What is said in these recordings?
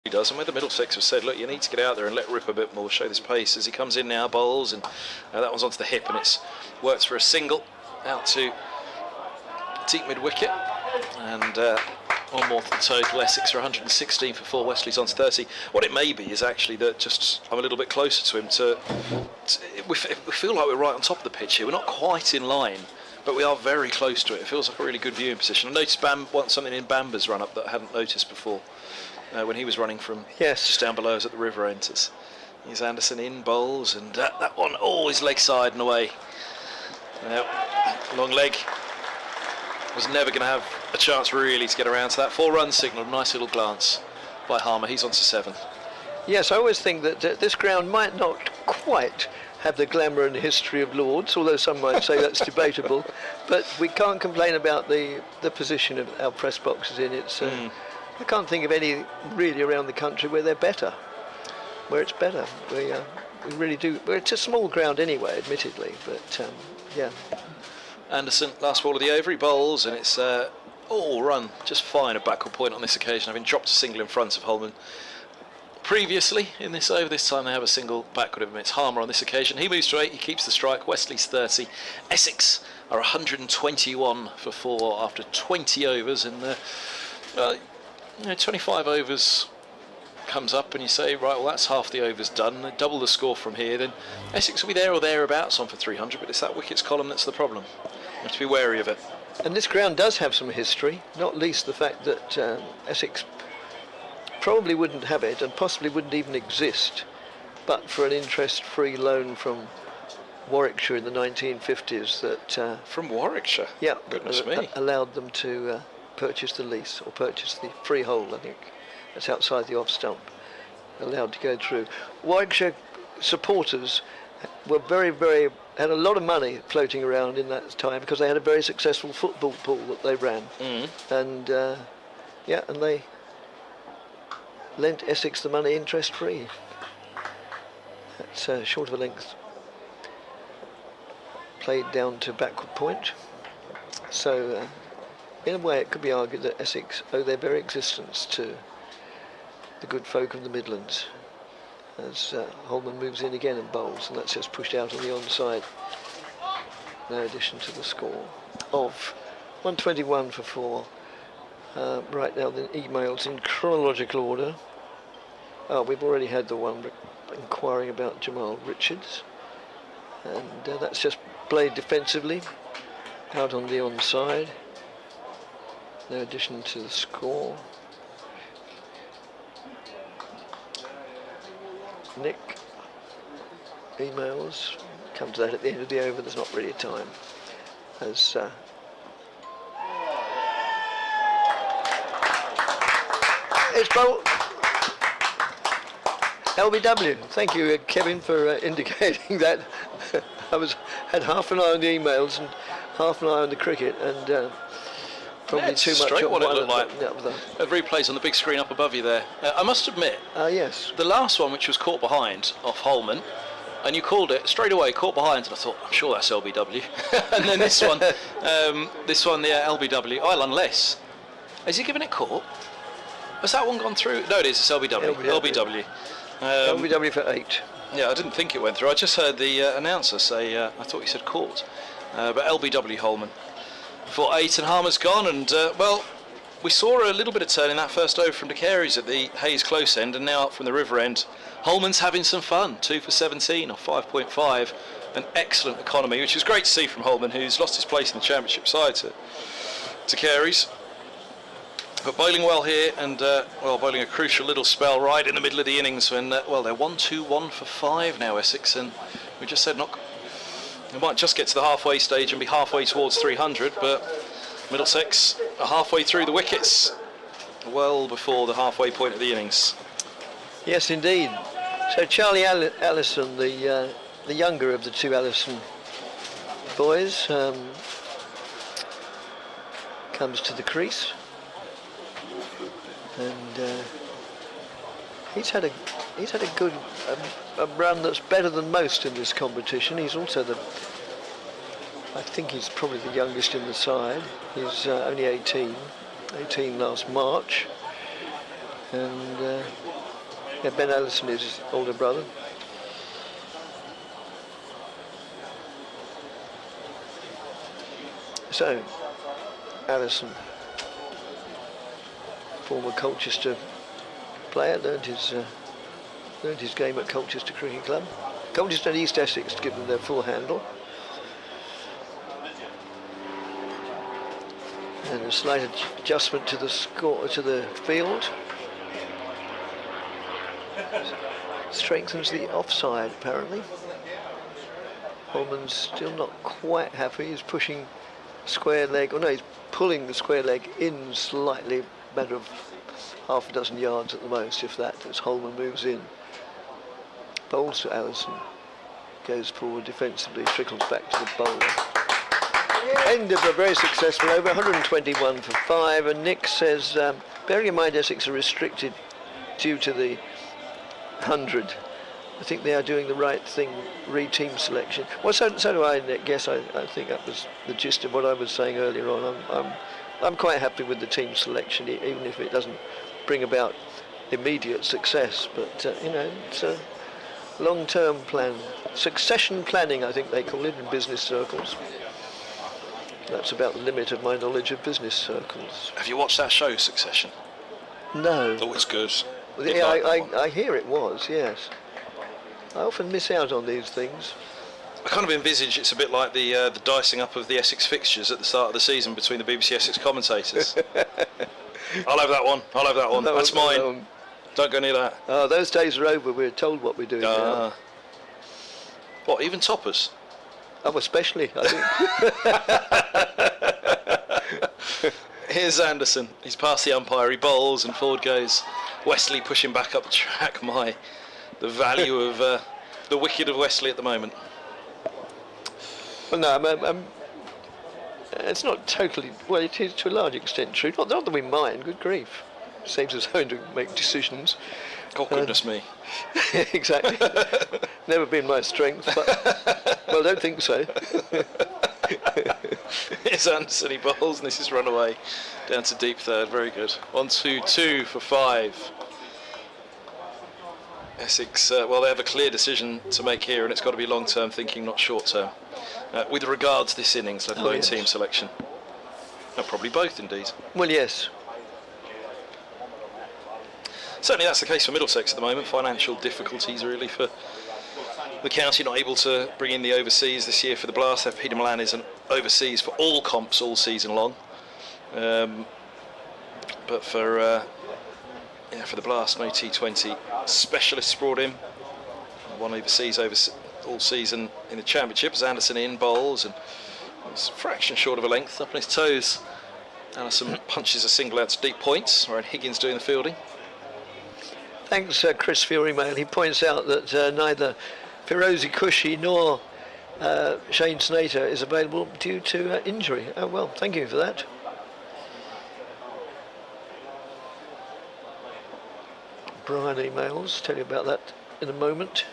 he does, and where the Middlesex have said, look, you need to get out there and let rip a bit more, show this pace. As he comes in now, bowls, and that one's onto the hip, and it's works for a single out to deep mid-wicket, and one more to the total. Essex are 116 for 4, Wesley's on 30. What it may be is actually that just I'm a little bit closer to him. We feel like we're right on top of the pitch here. We're not quite in line, but we are very close to it. It feels like a really good viewing position. I noticed something in Bamba's run-up that I hadn't noticed before when he was running from just down below us at the river end. Here's Anderson in, bowls, and that one, his leg side and away. Long leg. Was never going to have a chance really to get around to that. 4-run signal, nice little glance by Harmer. He's on to 7. Yes, I always think that this ground might not quite have the glamour and history of Lord's, although some might say that's debatable. But we can't complain about the position of our press boxes in. It's I can't think of any really around the country where they're better, where it's better. We really do. Well, it's a small ground anyway, admittedly, but yeah. Anderson, last ball of the over, he bowls, and it's all run just fine, a backward point on this occasion, having dropped a single in front of Holman previously in this over. This time they have a single backward of him. It's Harmer on this occasion. He moves to 8, he keeps the strike. Wesley's 30. Essex are 121 for 4 after 20 overs, and 25 overs comes up and you say, right, well, that's half the overs done. They double the score from here, then Essex will be there or thereabouts on for 300, but it's that wickets column that's the problem. You have to be wary of it. And this ground does have some history, not least the fact that Essex probably wouldn't have it and possibly wouldn't even exist but for an interest-free loan from Warwickshire in the 1950s that... from Warwickshire? Yeah. Goodness me. Allowed them to purchase the lease, or purchase the freehold, I think. That's outside the off stump, allowed to go through. Warwickshire supporters were had a lot of money floating around in that time because they had a very successful football pool that they ran. And and they lent Essex the money interest free. That's short of a length. Played down to backward point. So in a way it could be argued that Essex owe their very existence to the good folk of the Midlands, as Holman moves in again and bowls, and that's just pushed out on the onside. No addition to the score of 121 for 4. Right now the emails in chronological order. We've already had the one inquiring about Jamal Richards, and that's just played defensively out on the onside. No addition to the score. Nick emails, come to that at the end of the over. There's not really a time, as it's bowl. LBW. Thank you, Kevin, for indicating that. I had half an eye on the emails and half an eye on the cricket, and probably too much on what one. It looked like. The replays on the big screen up above you there. I must admit, yes, the last one, which was caught behind off Holman, and you called it straight away, caught behind, and I thought, I'm sure that's LBW. And then this one, LBW. Unless, has he given it caught? Has that one gone through? No, it is. It's LBW. LBW. LBW for 8. Yeah, I didn't think it went through. I just heard the announcer say, I thought he said caught. But LBW Holman for 8, and Harmer's gone. And, we saw a little bit of turn in that first over from De Carey's at the Hayes close end, and now up from the river end. Holman's having some fun, 2 for 17 or 5.5. An excellent economy, which is great to see from Holman, who's lost his place in the championship side to Carey's. But bowling well here, and bowling a crucial little spell right in the middle of the innings when they're 1-2-1 for 5 now, Essex, and we just said they might just get to the halfway stage and be halfway towards 300, but Middlesex are halfway through the wickets, well before the halfway point of the innings. Yes, indeed. So Charlie Allison, the younger of the two Allison boys, comes to the crease. And he's had a good run that's better than most in this competition. He's also I think he's probably the youngest in the side. He's only 18 last March, and Yeah, Ben Allison is his older brother. So, Allison, former Colchester player, learned his game at Colchester Cricket Club. Colchester and East Essex to give them their full handle. And a slight adjustment to the score, to the field. Strengthens the offside, apparently. Holman's still not quite happy. He's pushing square leg, or no, he's pulling the square leg in slightly, matter of half a dozen yards at the most, if that, as Holman moves in. Bowls to Allison. Goes forward defensively, trickles back to the bowler. End of a very successful over, 121 for 5, and Nick says, bearing in mind Essex are restricted due to the 100, I think they are doing the right thing, re-team selection. Well, so do I, Nick. Yes, I think that was the gist of what I was saying earlier on. I'm quite happy with the team selection, even if it doesn't bring about immediate success, but you know, it's a long-term plan. Succession planning, I think they call it in business circles. That's about the limit of my knowledge of business circles. Have you watched that show, Succession? No. Oh, it's good. Yeah, I hear it was, yes. I often miss out on these things. I kind of envisage it's a bit like the dicing up of the Essex fixtures at the start of the season between the BBC Essex commentators. I'll have that one. I'll have that one. That's mine. Don't go near that. Oh, those days are over. We're told what we're doing now. What, even toppers? Oh, especially, I think. Here's Anderson. He's past the umpire. He bowls and forward goes. Wesley pushing back up the track. The value of the wicket of Wesley at the moment. Well, no, it's not totally. Well, it is to a large extent true. Not that we mind. Good grief, saves us having to make decisions. Oh goodness me. Exactly. Never been my strength, but well, I don't think so. Here's Anderson, he bowls, and this is run away down to deep third. Very good. 1-2-2 for 5. Essex, well, they have a clear decision to make here, and it's got to be long-term thinking, not short-term. With regard to this innings, let alone team selection. No, probably both, indeed. Well, yes. Certainly that's the case for Middlesex at the moment. Financial difficulties really for the county, not able to bring in the overseas this year for the Blast. Peter Milan isn't overseas for all comps all season long, but for the Blast, no T20 specialists brought in. One overseas all season in the Championship as Anderson in bowls, and it's a fraction short of a length up on his toes. Anderson punches a single out to deep points, where Higgins doing the fielding. Thanks, Chris Fury Mail. He points out that neither Firozi Kushi nor Shane Snater is available due to injury. Oh, well, thank you for that. Brian emails, tell you about that in a moment.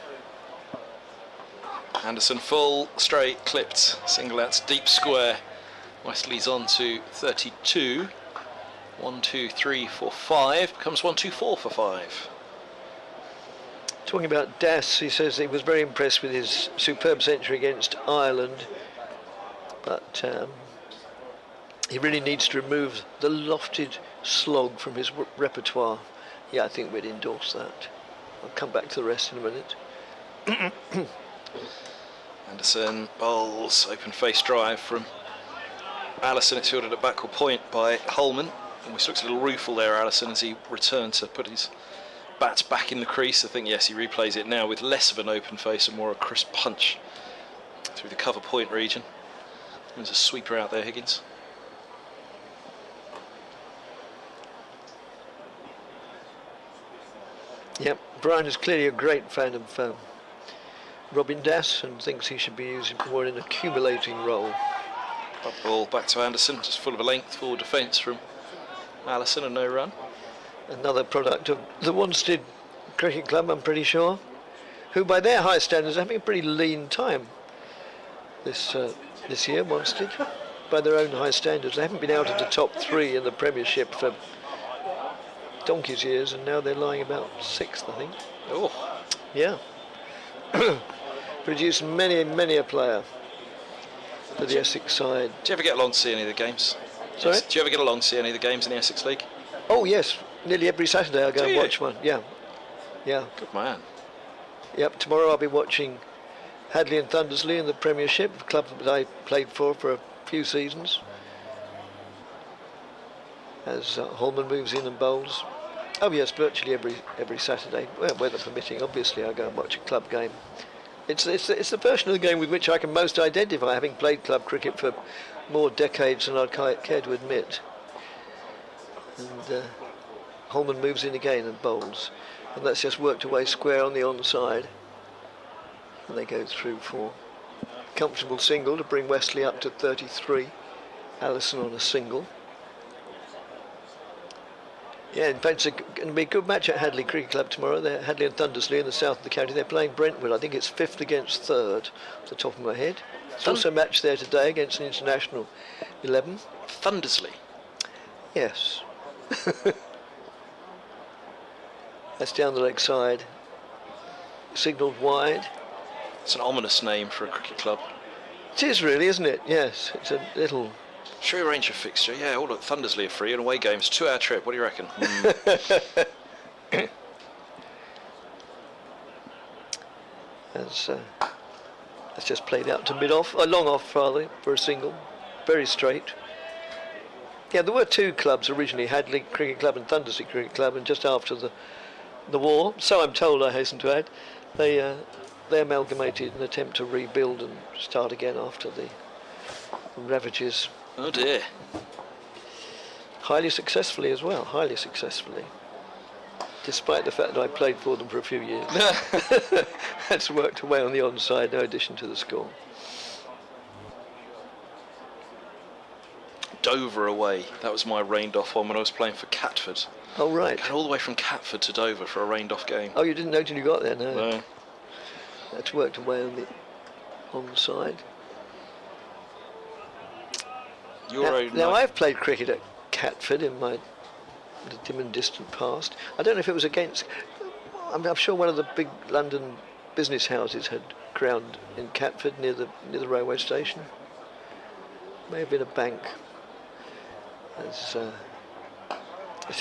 Anderson full, straight, clipped, single out to deep square. Wesley's on to 32. 1, 2, 3, 4, 5. Becomes 1, 2, 4 for 5. Talking about Das, he says he was very impressed with his superb century against Ireland, but he really needs to remove the lofted slog from his repertoire. Yeah, I think we'd endorse that. I'll come back to the rest in a minute. Anderson bowls, open face drive from Allison. It's fielded at backward point by Holman. Almost looks a little rueful there, Allison, as he returned to put his bat back in the crease. I think, yes, he replays it now with less of an open face and more a crisp punch through the cover point region. There's a sweeper out there, Higgins. Yep, Brian is clearly a great fan of Robin Das and thinks he should be using more in an accumulating role. Ball back to Anderson, just full of a length, forward defence from Allison, and no run. Another product of the Wanstead Cricket Club, I'm pretty sure, who by their high standards are having a pretty lean time this year, Wanstead. By their own high standards, they haven't been out of the top 3 in the Premiership for donkey's years, and now they're lying about 6th, I think. Oh, Yeah. Produced many a player for the Essex side. do you ever get along to see any of the games? Sorry? Do you ever get along to see any of the games in the Essex League? Oh yes, nearly every Saturday I go Do and you? watch one. Yeah. Good man. Yep. Tomorrow I'll be watching Hadley and Thundersley in the Premiership, a club that I played for a few seasons. As Holman moves in and bowls. Oh yes, virtually every Saturday, well, weather permitting. Obviously, I go and watch a club game. It's the version of the game with which I can most identify, having played club cricket for more decades than I'd care to admit. And Holman moves in again and bowls, and that's just worked away square on the onside. And they go through for comfortable single to bring Wesley up to 33. Allison on a single. Yeah, in fact, it's going to be a good match at Hadley Cricket Club tomorrow. They're Hadley and Thundersley in the south of the county. They're playing Brentwood. I think it's 5th against 3rd, off the top of my head. There's also a match there today against an international 11. Thundersley. Yes. That's down the leg side. Signalled wide. It's an ominous name for a cricket club. It is really, isn't it? Yes, it's a little... Should we arrange a fixture? Yeah, all at Thundersley are free and away games. 2-hour trip. What do you reckon? That's just played out to mid-off, long off rather, for a single. Very straight. Yeah, there were 2 clubs originally, Hadley Cricket Club and Thundersley Cricket Club, and just after the war, so I'm told, I hasten to add, they amalgamated in an attempt to rebuild and start again after the ravages. Oh dear. Highly successfully as well, highly successfully. Despite the fact that I played for them for a few years. That's worked away on the onside, no addition to the score. Dover away. That was my rained-off one when I was playing for Catford. Oh, right. Going all the way from Catford to Dover for a rained-off game. Oh, you didn't know till you got there, no? No. That's worked away on the onside. Now I've played cricket at Catford in my dim and distant past. I don't know if it was against... I'm sure one of the big London business houses had ground in Catford near the railway station. May have been a bank. It's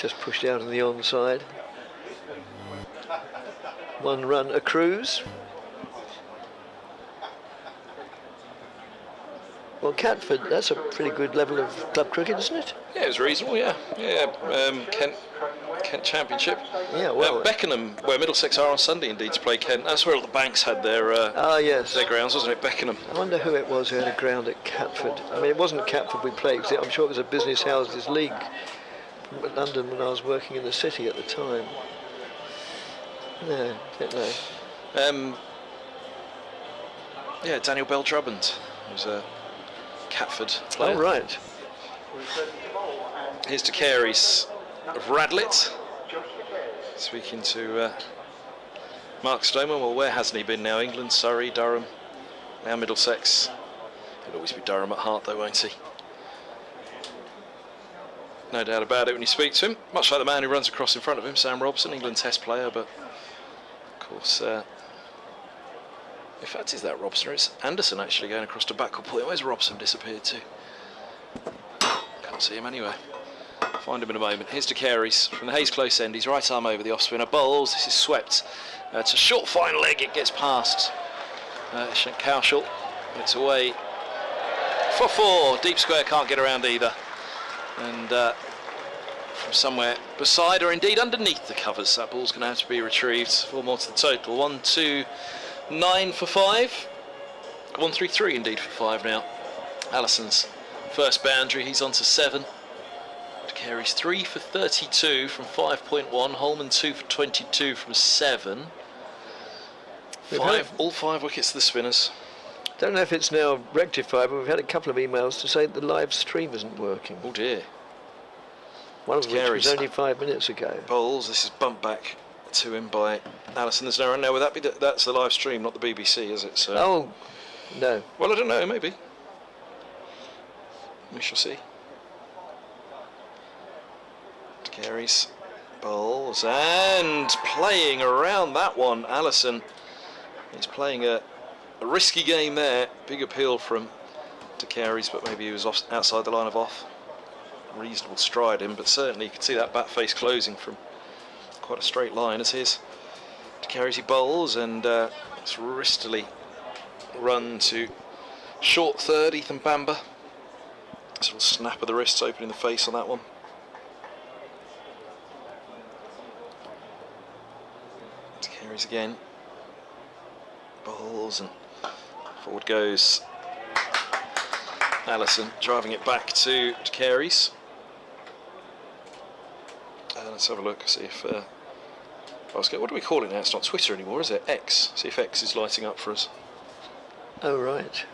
just pushed out on the onside. 1 run accrues. Well, Catford, that's a pretty good level of club cricket, isn't it? Yeah, it was reasonable, yeah. Kent Championship. Yeah, well... Beckenham, where Middlesex are on Sunday, indeed, to play Kent. That's where all the banks had their yes. their grounds, wasn't it, Beckenham? I wonder who it was who had a ground at Catford. I mean, it wasn't Catford we played, 'cause I'm sure it was a business houses league from London when I was working in the city at the time. No, don't know. Yeah, Daniel Bell Drummond was a Catford player. Oh, right. Here's to Carey's of Radlett. Speaking to Mark Stoneman. Well, where hasn't he been now? England, Surrey, Durham, now Middlesex. He'll always be Durham at heart, though, won't he? No doubt about it when you speak to him. Much like the man who runs across in front of him, Sam Robson, England Test player, but of course... in fact, is that Robson? It's Anderson actually going across to backward point. Where's Robson disappeared to? Can't see him anywhere. Find him in a moment. Here's to Carey's from the Hayes close end. He's right arm over the off spinner. Bowls. This is swept. It's a short fine leg. It gets past Cowshall. It's away for 4. Deep square can't get around either. And from somewhere beside or indeed underneath the covers, that ball's going to have to be retrieved. 4 more to the total. 1, 2, 9 for 5. 1, 3, 3 indeed for 5 now. Allison's first boundary. He's on to 7. Carey's 3 for 32 from 5.1. Holman 2 for 22 from 7. All 5 wickets to the spinners. Don't know if it's now rectified, but we've had a couple of emails to say the live stream isn't working. Oh dear. One of which was only 5 minutes ago. Bowls. This is bumped back to him by Allison. There's no run now. Would that be that's the live stream, not the BBC, is it? So. Oh, no. Well, I don't know. Maybe. We shall see. Carey's Bowls and playing around that one. Allison is playing a risky game there. Big appeal from De Carey's, but maybe he was outside the line of off. Reasonable stride in, but certainly you can see that bat face closing from quite a straight line as his. De Carey's, he bowls and it's wristily run to short third. Ethan Bamber. Sort of snap of the wrists opening the face on that one. De Carey's again. Bowls and forward goes Allison, driving it back to De Carey's. Let's have a look, see if what do we call it now? It's not Twitter anymore, is it? X. See if X is lighting up for us. Oh, right.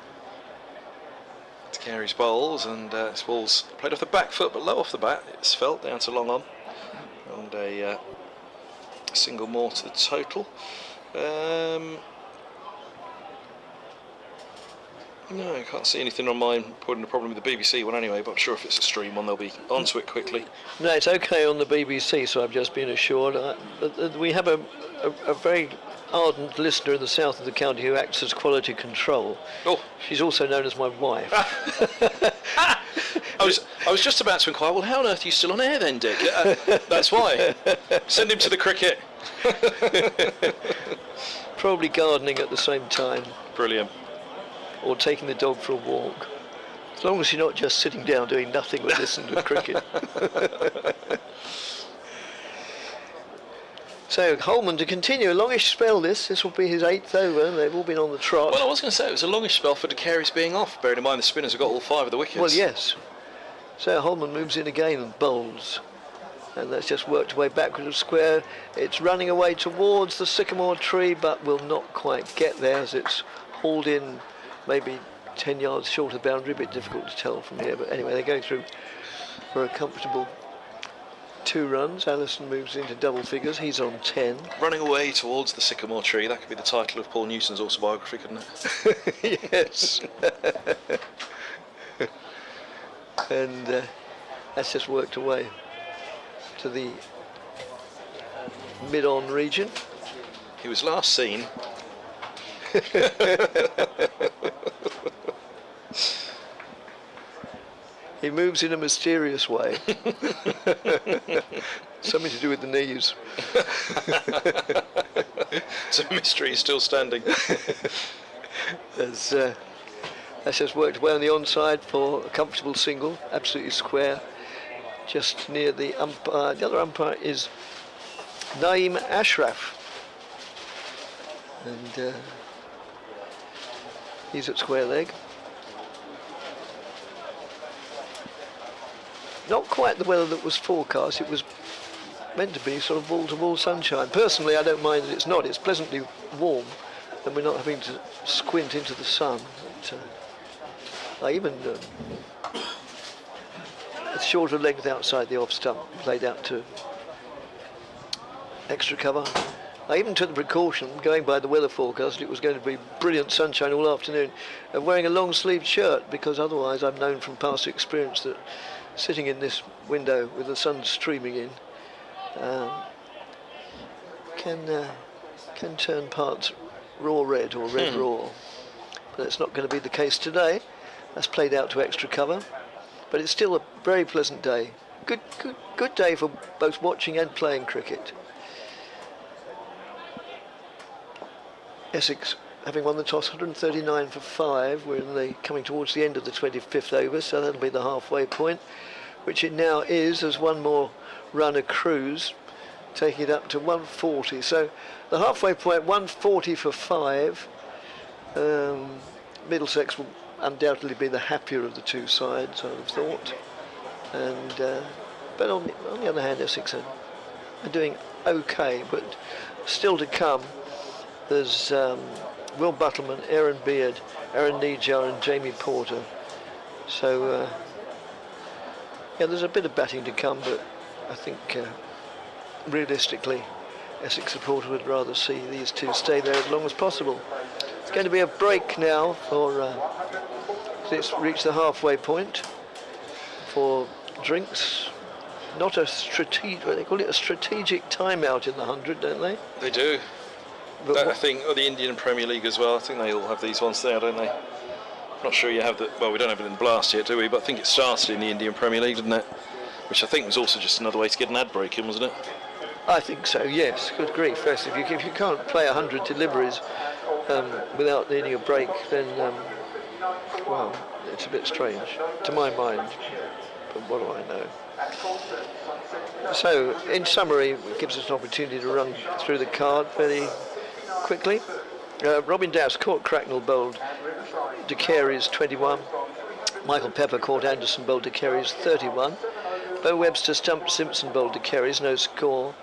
De Carey's bowls, and this ball's played off the back foot but low off the bat. It's felt down to long on, and a single more to the total. No, I can't see anything on mine putting a problem with the BBC one anyway, but I'm sure if it's a stream one they'll be onto it quickly. No, it's okay on the BBC, so I've just been assured. We have a very ardent listener in the south of the county who acts as quality control. Oh. She's also known as my wife. I was just about to inquire, well, how on earth are you still on air then, Dick? That's why. Send him to the cricket. Probably gardening at the same time. Brilliant. Or taking the dog for a walk. As long as you're not just sitting down doing nothing but listening to cricket. So Holman to continue a longish spell. This will be his 8th over. They've all been on the trot. Well, I was going to say it was a longish spell for De Carey's being off, bearing in mind the spinners have got all 5 of the wickets. Well, yes. So Holman moves in again and bowls. And that's just worked away backwards of square. It's running away towards the sycamore tree, but will not quite get there as it's hauled in maybe 10 yards short of the boundary. A bit difficult to tell from here, but anyway, they go through for a comfortable 2 runs. Allison moves into double figures. He's on 10. Running away towards the sycamore tree. That could be the title of Paul Newton's autobiography, couldn't it? Yes. And that's just worked away to the mid-on region. He was last seen. He moves in a mysterious way. Something to do with the knees. So mystery is still standing. That's just worked away on the onside for a comfortable single, absolutely square, just near the umpire. The other umpire is Naeem Ashraf. And he's at square leg. Not quite the weather that was forecast. It was meant to be sort of wall-to-wall sunshine. Personally, I don't mind that it's not. It's pleasantly warm, and we're not having to squint into the sun. But, I even a shorter length outside the off stump, played out to extra cover. I even took the precaution, going by the weather forecast, it was going to be brilliant sunshine all afternoon, of wearing a long-sleeved shirt, because otherwise I've known from past experience that sitting in this window with the sun streaming in can turn parts raw red or red raw. But it's not going to be the case today. That's played out to extra cover, but it's still a very pleasant day. Good day for both watching and playing cricket. Essex having won the toss, 139 for 5. We're coming towards the end of the 25th over, so that'll be the halfway point, which it now is as one more run accrues, taking it up to 140. So the halfway point, 140 for 5. Middlesex will undoubtedly be the happier of the two sides, I would have thought. And but on the other hand, Essex are doing okay, but still to come. There's Will Buttleman, Aaron Beard, Aaron Nejar and Jamie Porter. So yeah, there's a bit of batting to come, but I think realistically Essex supporters would rather see these two stay there as long as possible. It's going to be a break now for it's reached the halfway point for drinks not a strategic. They call it a strategic timeout in the 100, don't they? They do. But I think the Indian Premier League as well. I think they all have these ones there, don't they? I'm not sure you have the. Well, we don't have it in Blast yet, do we? But I think it started in the Indian Premier League, didn't it? Which I think was also just another way to get an ad break in, wasn't it? I think so. Yes. Good grief. First, if you can't play 100 deliveries without needing a break, then well, it's a bit strange to my mind. But what do I know? So, in summary, it gives us an opportunity to run through the card very quickly. Robin Dowse caught Cracknell, bowled De Carey's 21. Michael Pepper caught Anderson, bowled De Carey's 31. Bo Webster stumped Simpson, bowled De Carey's, no score.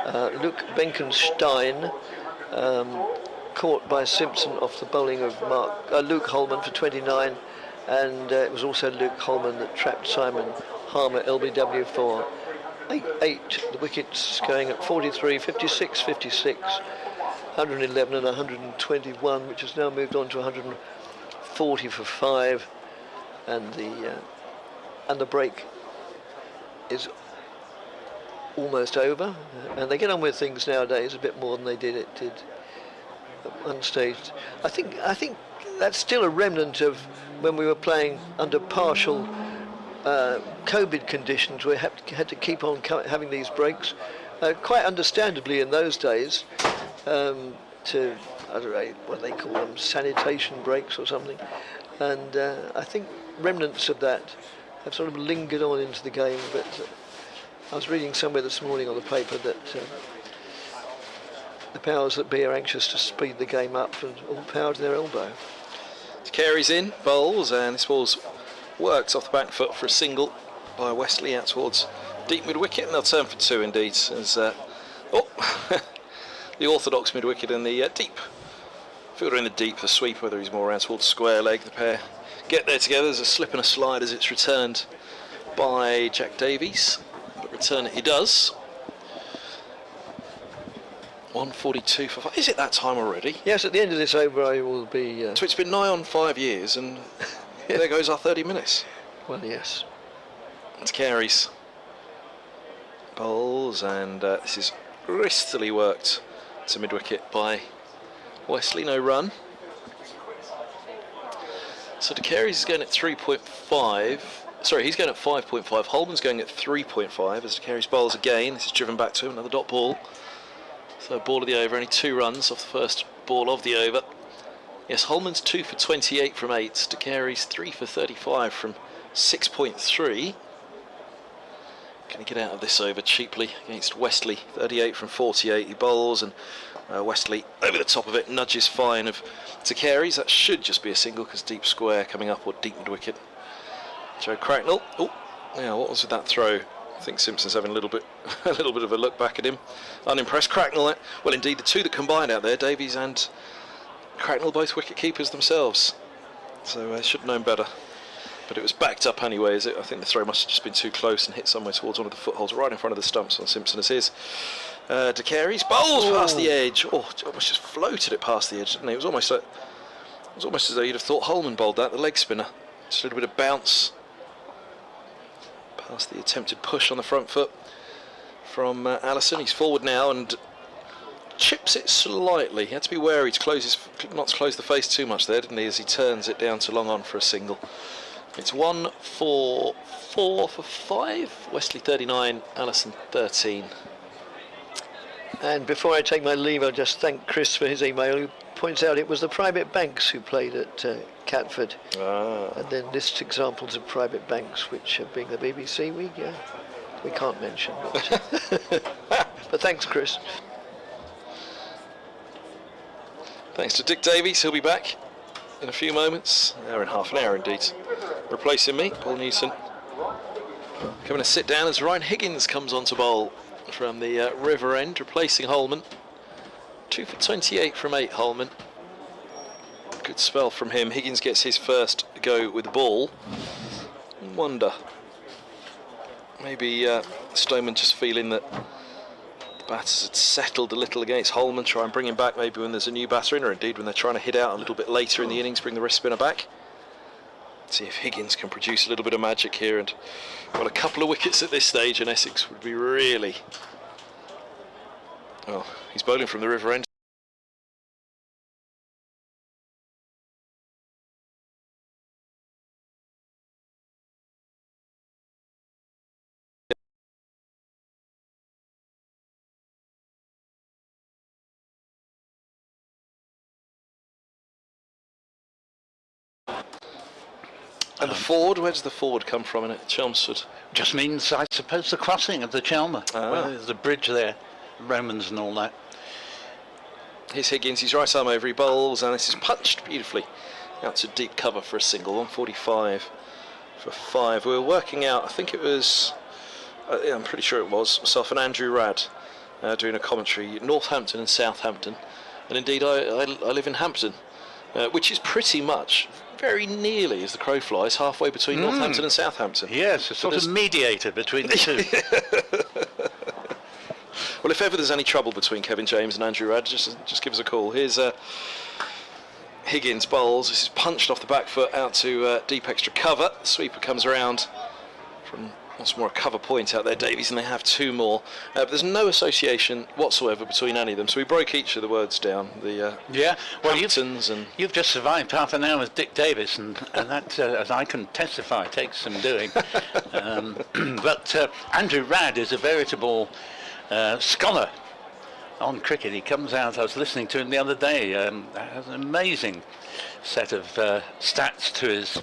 Luke Benkenstein caught by Simpson off the bowling of Luke Holman for 29, and it was also Luke Holman that trapped Simon Harmer, LBW, for 8. The wickets going at 43, 56, 56, 111 and 121, which has now moved on to 140 for 5, and the break is almost over, and they get on with things nowadays a bit more than they did at one stage. I think that's still a remnant of when we were playing under partial COVID conditions. We had to keep on having these breaks, quite understandably in those days, to, I don't know what they call them, sanitation breaks or something, and I think remnants of that have sort of lingered on into the game. But I was reading somewhere this morning on the paper that the powers that be are anxious to speed the game up, and all power to their elbow. Carey's in, bowls, and this ball's worked off the back foot for a single by Wesley out towards deep mid-wicket, and they'll turn for 2 indeed. As the orthodox mid-wicket and the deep fielder in the deep, the sweep, whether he's more around towards square leg. The pair get there together. There's a slip and a slide as it's returned by Jack Davies, but return it he does. 142 for 5. Is it that time already? Yes, at the end of this over I will be... So it's been nigh on 5 years, and there goes our 30 minutes. Well, yes. It's Carey's bowls, and this is wristily worked to mid-wicket by Wesley, no run. So De Carey's is going at 3.5. Sorry, he's going at 5.5. Holman's going at 3.5 as De Carey's bowls again. This is driven back to him, another dot ball. Third ball of the over, only 2 runs off the first ball of the over. Yes, Holman's 2 for 28 from 8. De Carey's 3 for 35 from 6.3. Can he get out of this over cheaply against Wesley? 38 from 48. He bowls, and Wesley over the top of it, nudges fine of De Carey's. That should just be a single because deep square coming up, or deep mid-wicket. Joe Cracknell. Oh, yeah, what was with that throw? I think Simpson's having a little bit of a look back at him. Unimpressed. Cracknell, well indeed, the two that combined out there, Davies and Cracknell, both wicket keepers themselves. So should have known better. But it was backed up anyway, is it? I think the throw must have just been too close and hit somewhere towards one of the footholds right in front of the stumps on Simpson as his. De Carey's bowls past the edge. Oh, almost just floated it past the edge, didn't it? It was almost as though you'd have thought Holman bowled that, the leg spinner. Just a little bit of bounce past the attempted push on the front foot from Allison. He's forward now and chips it slightly. He had to be wary to not to close the face too much there, didn't he, as he turns it down to long on for a single. It's 1 for 4 for 5. Wesley 39, Allison 13. And before I take my leave, I'll just thank Chris for his email, who points out it was the private banks who played at Catford, and then lists examples of private banks, which, being the BBC, we can't mention. But thanks, Chris. Thanks to Dick Davies. He'll be back in a few moments. In half an hour indeed. Replacing me, Paul Newson. Coming to sit down as Ryan Higgins comes on to bowl from the River End, replacing Holman. 2 for 28 from 8, Holman. Good spell from him. Higgins gets his first go with the ball. Wonder. Maybe Stoneman just feeling that the batters had settled a little against Holman, try and bring him back maybe when there's a new batter in, or indeed when they're trying to hit out a little bit later in the innings, bring the wrist spinner back. See if Higgins can produce a little bit of magic here, and well, a couple of wickets at this stage and Essex would be really... Oh, he's bowling from the river end. And the ford, where does the ford come from in it? Chelmsford. Just means, I suppose, the crossing of the Chelmer. Well, there's a bridge there, Romans and all that. Here's Higgins, he's right arm over, he bowls, and this is punched beautifully out to deep cover for a single. 145 for 5. We were working out, I think it was, I'm pretty sure it was, myself and Andrew Radd doing a commentary, Northampton and Southampton. And indeed, I live in Hampton, which is pretty much, very nearly as the crow flies, halfway between Northampton and Southampton. Yes, a sort of mediator between the two. Well, if ever there's any trouble between Kevin James and Andrew Radd, just give us a call. Here's Higgins bowls. This is punched off the back foot out to deep extra cover. The sweeper comes around from once more a cover point out there, Davies, and they have 2 more. But there's no association whatsoever between any of them, so we broke each of the words down. The well, Hamptons and you've just survived half an hour with Dick Davis, and that, as I can testify, takes some doing. But Andrew Radd is a veritable scholar on cricket. He comes out, I was listening to him the other day, has an amazing set of stats to his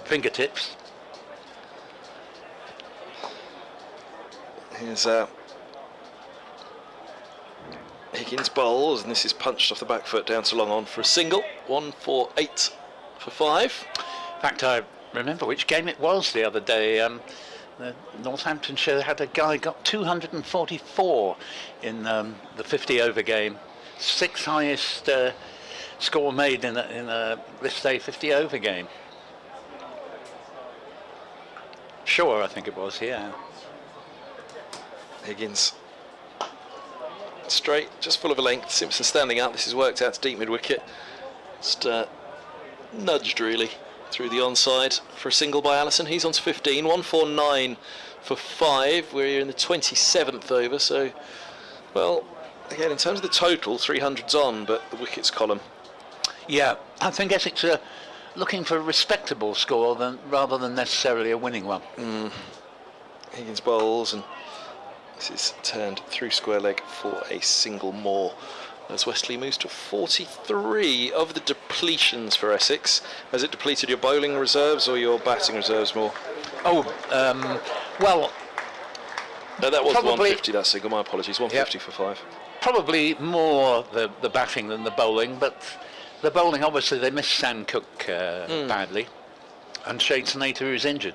fingertips. Here's Higgins bowls, and this is punched off the back foot down to long on for a single. 148 for 5. In fact, I remember which game it was the other day. The Northamptonshire had a guy got 244 in the 50 over game, 6th highest score made in a this day 50 over game. Sure, I think it was, yeah. Higgins straight, just full of a length. Simpson standing up. This is worked out to deep mid wicket. Just nudged really through the onside for a single by Allison. He's on to 15. 149 for 5. We're in the 27th over, so well, again in terms of the total, 300's on, but the wickets column. Yeah, I think Essex are looking for a respectable score rather than necessarily a winning one. Higgins bowls, and this is turned through square leg for a single more as Westley moves to 43 of the depletions for Essex. Has it depleted your bowling reserves or your batting reserves more? Oh, well... No, that was 150, that single, my apologies, 150 for 5. Probably more the batting than the bowling, but the bowling, obviously, they missed Sam Cook badly, and Shade Snater is injured.